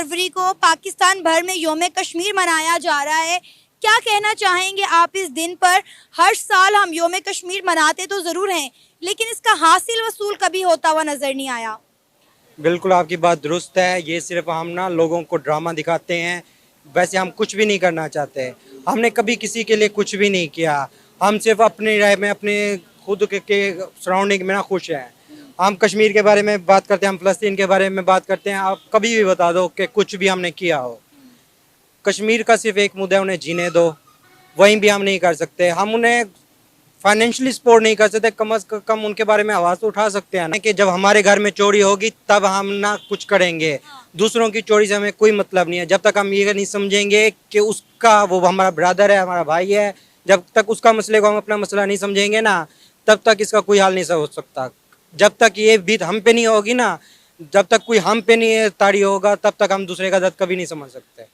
फरवरी को पाकिस्तान भर में योम कश्मीर मनाया जा रहा है। क्या कहना चाहेंगे आप इस दिन पर? हर साल हम योम कश्मीर मनाते तो ज़रूर हैं, लेकिन इसका हासिल वसूल कभी होता हुआ नज़र नहीं आया। बिल्कुल आपकी बात दुरुस्त है। ये सिर्फ हम ना लोगों को ड्रामा दिखाते हैं, वैसे हम कुछ भी नहीं करना चाहते। हमने कभी किसी के लिए कुछ भी नहीं किया। हम सिर्फ अपनी राय में, अपने खुद के सराउंडिंग में ना खुश हैं। हम कश्मीर के बारे में बात करते हैं, हम फ़लस्तीन के बारे में बात करते हैं। आप कभी भी बता दो कि कुछ भी हमने किया हो। कश्मीर का सिर्फ एक मुद्दा है, उन्हें जीने दो। वहीं भी हम नहीं कर सकते। हम उन्हें फाइनेंशियली सपोर्ट नहीं कर सकते, कम से कम उनके बारे में आवाज़ तो उठा सकते हैं ना, कि जब हमारे घर में चोरी होगी तब हम ना कुछ करेंगे। दूसरों की चोरी से हमें कोई मतलब नहीं है। जब तक हम ये नहीं समझेंगे कि उसका वो हमारा ब्रदर है, हमारा भाई है, जब तक उसका मसले को हम अपना मसला नहीं समझेंगे ना, तब तक इसका कोई हल नहीं हो सकता। जब तक ये बीत हम पे नहीं होगी ना, जब तक कोई हम पे नहीं ताड़ी होगा, तब तक हम दूसरे का दर्द कभी नहीं समझ सकते।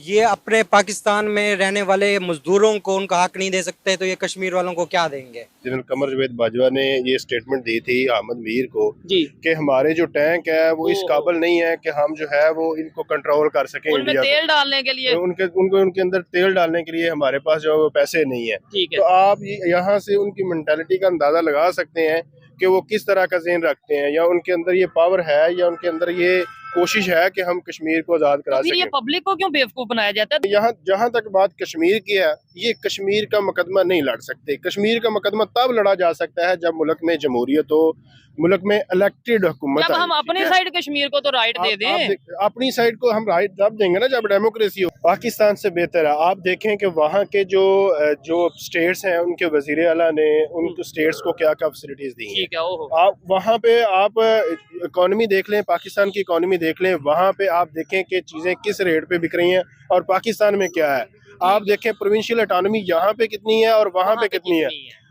ये अपने पाकिस्तान में रहने वाले मजदूरों को उनका हक नहीं दे सकते, तो ये कश्मीर वालों को क्या देंगे? जनरल कमर जावेद बाजवा ने ये स्टेटमेंट दी थी अहमद मीर को जी कि हमारे जो टैंक है वो इस काबिल नहीं है कि हम जो है वो इनको कंट्रोल कर सकें। उनमें इंडिया तेल डालने के लिए उनके अंदर तेल डालने के लिए हमारे पास जो है वो पैसे नहीं है। ठीक है। तो आप यहाँ से उनकी मेंटालिटी का अंदाजा लगा सकते हैं कि वो किस तरह का ज़हन रखते हैं, या उनके अंदर ये पावर है, या उनके अंदर ये कोशिश है कि हम कश्मीर को आज़ाद करा तो फिर ये सकें। पब्लिक को क्यों बेवकूफ बनाया जाता है? यहाँ जहाँ तक बात कश्मीर की है, ये कश्मीर का मुकदमा नहीं लड़ सकते। कश्मीर का मुकदमा तब लड़ा जा सकता है जब मुल्क में जमहूरियत हो, मुल्क में इलेक्टेड हुकूमत जब आए, हम अपनी ठीक है? साइड कश्मीर को तो राइट दे दें। अपनी साइड को हम राइट तब देंगे ना जब डेमोक्रेसी हो। पाकिस्तान से बेहतर है। आप देखें कि वहाँ के जो स्टेट्स हैं, उनके वजीर आला ने उनको स्टेट्स को क्या क्या फैसिलिटीज दी हैं। ठीक है। ओहो। आप वहाँ पे आप इकोनॉमी देख लें, पाकिस्तान की इकोनॉमी देख लें, वहाँ पे आप देखें कि चीज़ें किस रेट पे बिक रही हैं और पाकिस्तान में क्या है। आप देखें प्रोविंशियल ऑटोनॉमी यहाँ पे कितनी है और वहाँ पे कितनी है।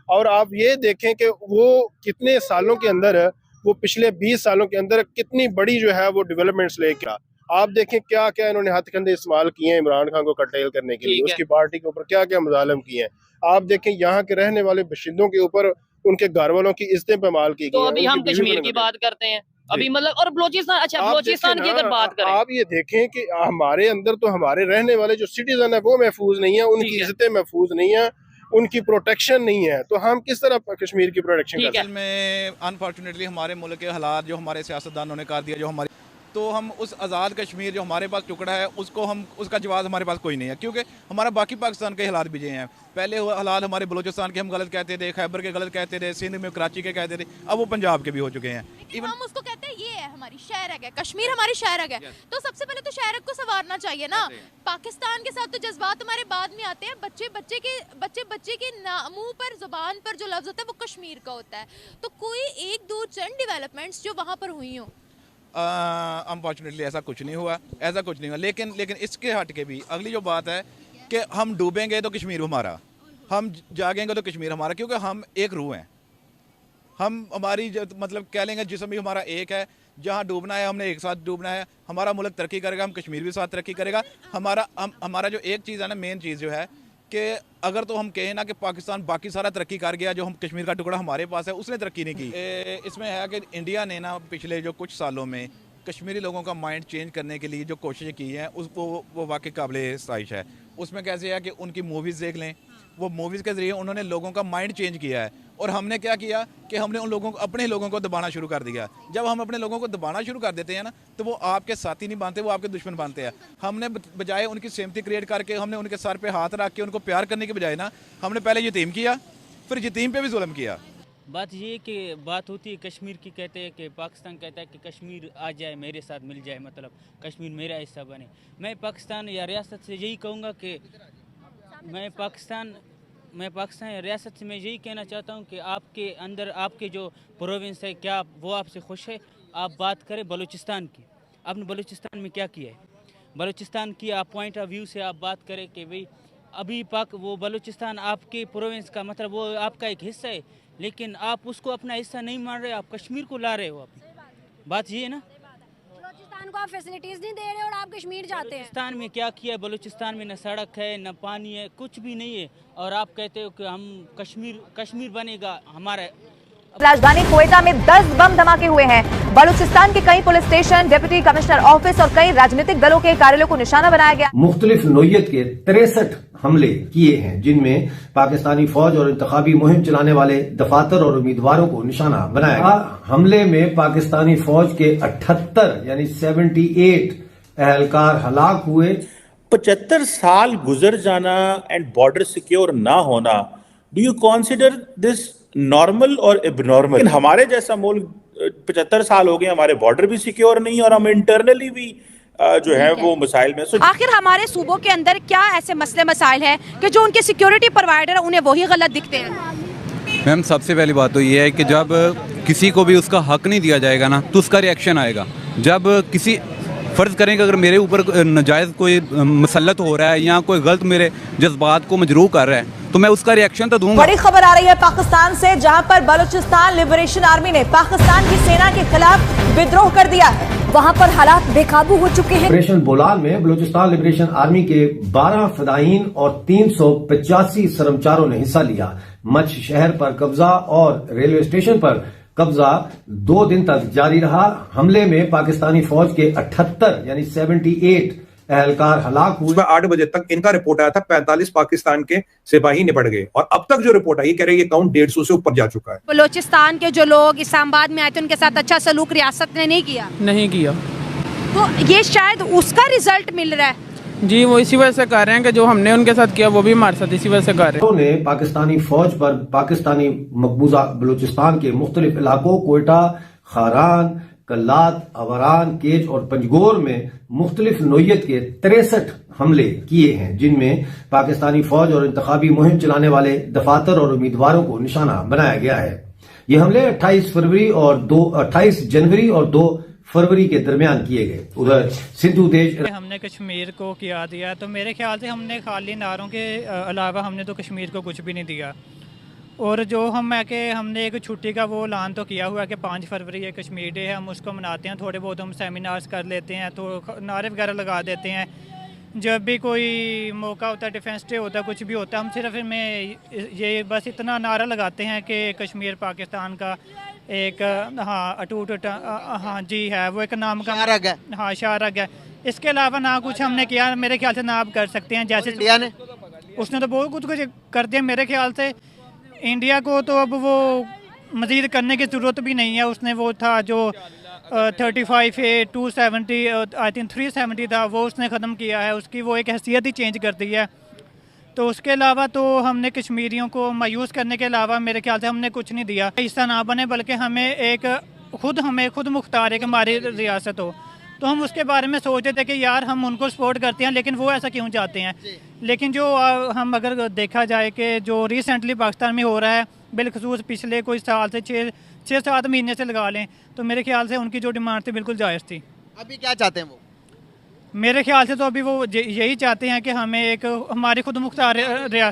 और आप ये देखें कि वो कितने सालों के अंदर, वो पिछले 20 सालों के अंदर कितनी बड़ी जो है वो डेवलपमेंट्स लेके आ। आप देखें क्या क्या इन्होंने हथकंडे इस्तेमाल किए हैं इमरान खान को कर्टेल करने के लिए, उसकी पार्टी के ऊपर क्या क्या मुजालम किए हैं। आप देखें यहाँ के रहने वाले बाशिंदों के ऊपर उनके घर वालों की इज्जतें पैमाल की गई। तो अभी हम कश्मीर की बात करते हैं अभी, मतलब, और बलूचिस्तान। अच्छा, बलूचिस्तान की अगर बात करें, आप ये देखें कि हमारे अंदर तो हमारे रहने वाले जो सिटीजन है वो महफूज नहीं है, उनकी इज्जतें महफूज नहीं है, उनकी प्रोटेक्शन नहीं है। तो हम किस तरह कश्मीर की प्रोटेक्शन कर सकते हैं? में अनफॉर्चुनेटली हमारे मुल्क के हालात जो हमारे सियासतदानों ने कर दिया, जो हमारी, तो हम उस आज़ाद कश्मीर जो हमारे पास टुकड़ा है उसको हम उसका जवाब हमारे पास कोई नहीं है, क्योंकि हमारा बाकी पाकिस्तान के हालात भी जो हैं। पहले हालात हमारे बलूचिस्तान के हम गलत कहते थे, खैबर के गलत कहते थे, सिंध में कराची के कहते थे, अब वो पंजाब के भी हो चुके हैं। इवन हम उसको कहते हैं ये है हमारी शहरग है, कश्मीर हमारी शहरग है। तो सबसे पहले तो शहरग को संवारना चाहिए ना। पाकिस्तान के साथ तो जज्बात हमारे बाद में आते हैं। बच्चे के मुंह पर, जुबान पर जो लफ्ज होता है वो कश्मीर का होता है। तो कोई एक दो चंद डेवलपमेंट्स जो वहाँ पर हुई हो, अनफॉर्चुनेटली ऐसा कुछ नहीं हुआ, लेकिन इसके हट के भी अगली जो बात है कि हम डूबेंगे तो कश्मीर हमारा, हम जागेंगे तो कश्मीर हमारा, क्योंकि हम एक रूह हैं। हम हमारी मतलब कह लेंगे जिस्म भी हमारा एक है। जहाँ डूबना है हमने एक साथ डूबना है। हमारा मुल्क तरक्की करेगा, हम कश्मीर भी साथ तरक्की करेगा। हमारा जो एक चीज़ है ना, मेन चीज़ जो है कि अगर तो हम कहें ना कि पाकिस्तान बाकी सारा तरक्की कर गया, जो हम कश्मीर का टुकड़ा हमारे पास है उसने तरक्की नहीं की। इसमें है कि इंडिया ने ना पिछले जो कुछ सालों में कश्मीरी लोगों का माइंड चेंज करने के लिए जो कोशिशें की हैं उसको वो वाकई काबिल सताइश है। उसमें कैसे है कि उनकी मूवीज़ देख लें, वो मूवीज़ के ज़रिए उन्होंने लोगों का माइंड चेंज किया है। और हमने क्या किया कि हमने उन लोगों को, अपने लोगों को दबाना शुरू कर दिया। जब हम अपने लोगों को दबाना शुरू कर देते हैं ना, तो वो आपके साथी नहीं बनते, वो आपके दुश्मन बनते हैं। हमने बजाय उनकी सिम्पैथी क्रिएट करके, हमने उनके सर पे हाथ रख के उनको प्यार करने के बजाय ना, हमने पहले यतीम किया, फिर यतीम पे भी जुल्म किया। बात ये कि बात होती है कश्मीर की, कहते हैं कि पाकिस्तान कहता है कि कश्मीर आ जाए, मेरे साथ मिल जाए, मतलब कश्मीर मेरा हिस्सा बने। मैं पाकिस्तान या रियासत से यही कहूँगा कि मैं पाकिस्तान या रियासत से मैं यही कहना चाहता हूँ कि आपके अंदर आपके जो प्रोविंस है, क्या वो आपसे खुश है? आप बात करें बलूचिस्तान की, आपने बलूचिस्तान में क्या किया है? बलूचिस्तान की आप पॉइंट ऑफ व्यू से आप बात करें कि भाई अभी वो बलूचिस्तान आपके प्रोविंस का, मतलब वो आपका एक हिस्सा है, लेकिन आप उसको अपना हिस्सा नहीं मान रहे, आप कश्मीर को ला रहे हो। बात ये है ना, बलूचिस्तान को आप फैसिलिटीज नहीं दे रहे और आप कश्मीर जाते हैं। बलूचिस्तान में क्या किया है? बलूचिस्तान में न सड़क है, न पानी है, कुछ भी नहीं है, और आप कहते हो कि हम कश्मीर बनेगा हमारा। राजधानी क्वेटा में 10 बम धमाके हुए हैं। बलूचिस्तान के कई police station, deputy commissioner office और कई राजनीतिक दलों के कार्यालयों को निशाना बनाया गया। मुख्तलिफ नोयत के 63 हमले किए हैं, जिनमें पाकिस्तानी फौज और इंतखाबी मुहिम चलाने वाले दफातर और उम्मीदवारों को निशाना बनाया गया। हमले में पाकिस्तानी फौज के 78 यानी 78 एहलकार हलाक हुए। 75 साल गुजर जाना एंड बॉर्डर सिक्योर ना होना, do you consider this normal और एबनॉर्मल? हमारे जैसा मुल्क 75 साल हो गए, हमारे बॉर्डर भी सिक्योर नहीं और हम इंटरनली भी जो है वो मसाइल में। आखिर हमारे सूबों के अंदर क्या ऐसे मसले मसाइल हैं कि जो उनके सिक्योरिटी प्रोवाइडर उन्हें वही गलत दिखते हैं? मैम, सबसे पहली बात तो ये है कि जब किसी को भी उसका हक नहीं दिया जाएगा ना, तो उसका रिएक्शन आएगा। जब किसी फ़र्ज़ करें कि अगर मेरे ऊपर नाजायज़ कोई मसलत हो रहा है या कोई गलत मेरे जज्बात को मजरूह कर रहा है, तो मैं उसका रिएक्शन तो दूंगा। बड़ी खबर आ रही है पाकिस्तान से, जहां पर बलूचिस्तान लिबरेशन आर्मी ने पाकिस्तान की सेना के खिलाफ विद्रोह कर दिया है। वहां पर हालात बेकाबू हो चुके हैं। ऑपरेशन बोलान में बलूचिस्तान लिबरेशन आर्मी के 12 फदायीन और 385 सरमचारों ने हिस्सा लिया। मच शहर पर कब्जा और रेलवे स्टेशन पर कब्जा 2 दिन तक जारी रहा। हमले में पाकिस्तानी फौज के 78 यानी 78 एहलकार हलाक हुए। सुबह 8 बजे तक इनका रिपोर्ट आया था 45 पाकिस्तान के सिपाही निपट गए, और अब तक जो रिपोर्ट आई कह रहे हैं ये काउंट 150 से ऊपर जा चुका है। बलूचिस्तान के जो लोग इस्लामाबाद में आए थे उनके साथ अच्छा सलूक रियासत ने नहीं किया, तो ये शायद उसका रिजल्ट मिल रहा है। जी, वो इसी वजह से कर रहे हैं कि जो हमने उनके साथ किया वो भी हमारे साथ इसी वजह से कर रहे हैं। उन्होंने पाकिस्तानी फौज पर पाकिस्तानी मकबूजा बलूचिस्तान के मुख्तलिफ इलाकों कोयटा, खारान, कल्लात, अवरान, केज और पंजगोर में मुख्तलिफ नोयत के 63 हमले किए हैं, जिनमें पाकिस्तानी फौज और इंतखाबी मुहिम चलाने वाले दफातर और उम्मीदवारों को निशाना बनाया गया है। ये हमले 28 जनवरी और 2 फरवरी के दरमियान किए गए। उधर सिंधु देश हमने कश्मीर को किया दिया, तो मेरे ख्याल से हमने खाली नारों के अलावा हमने तो कश्मीर को कुछ भी नहीं दिया। और जो हमने एक छुट्टी का वो ऐलान तो किया हुआ है कि 5 फरवरी ये कश्मीर डे है, हम उसको मनाते हैं। थोड़े बहुत हम सेमिनार्स कर लेते हैं, तो नारे वगैरह लगा देते हैं। जब भी कोई मौका होता है, डिफेंस डे होता है, कुछ भी होता है, हम सिर्फ में ये बस इतना नारा लगाते हैं कि कश्मीर पाकिस्तान का एक अटूट जी है, वो एक नाम का शारग है। इसके अलावा ना कुछ हमने किया मेरे ख्याल से, ना आप कर सकते हैं। जैसे इंडिया ने उसने तो बहुत कुछ कर दिया मेरे ख्याल से। इंडिया को तो अब वो मज़ीद करने की ज़रूरत भी नहीं है। उसने वो था जो 35A 270 आई थिंक 370 था, वो उसने ख़त्म किया है। उसकी वो एक हैसियत ही चेंज कर दी है। तो उसके अलावा तो हमने कश्मीरियों को मायूस करने के अलावा मेरे ख्याल से हमने कुछ नहीं दिया। हिस्सा ना बने, बल्कि हमें खुद मुख्तार है कि हमारी रियासत हो, तो हम उसके बारे में सोचते थे कि यार हम उनको सपोर्ट करते हैं, लेकिन वो ऐसा क्यों चाहते हैं। लेकिन जो हम अगर देखा जाए कि जो रिसेंटली पाकिस्तान में हो रहा है, बिलखसूस पिछले कोई साल से 6-7 महीने से लगा लें, तो मेरे ख्याल से उनकी जो डिमांड थी बिल्कुल जायज़ थी। अभी क्या चाहते हैं वो? मेरे ख्याल से तो अभी वो यही चाहते हैं कि हमें एक हमारी खुद मुख्तार रियासत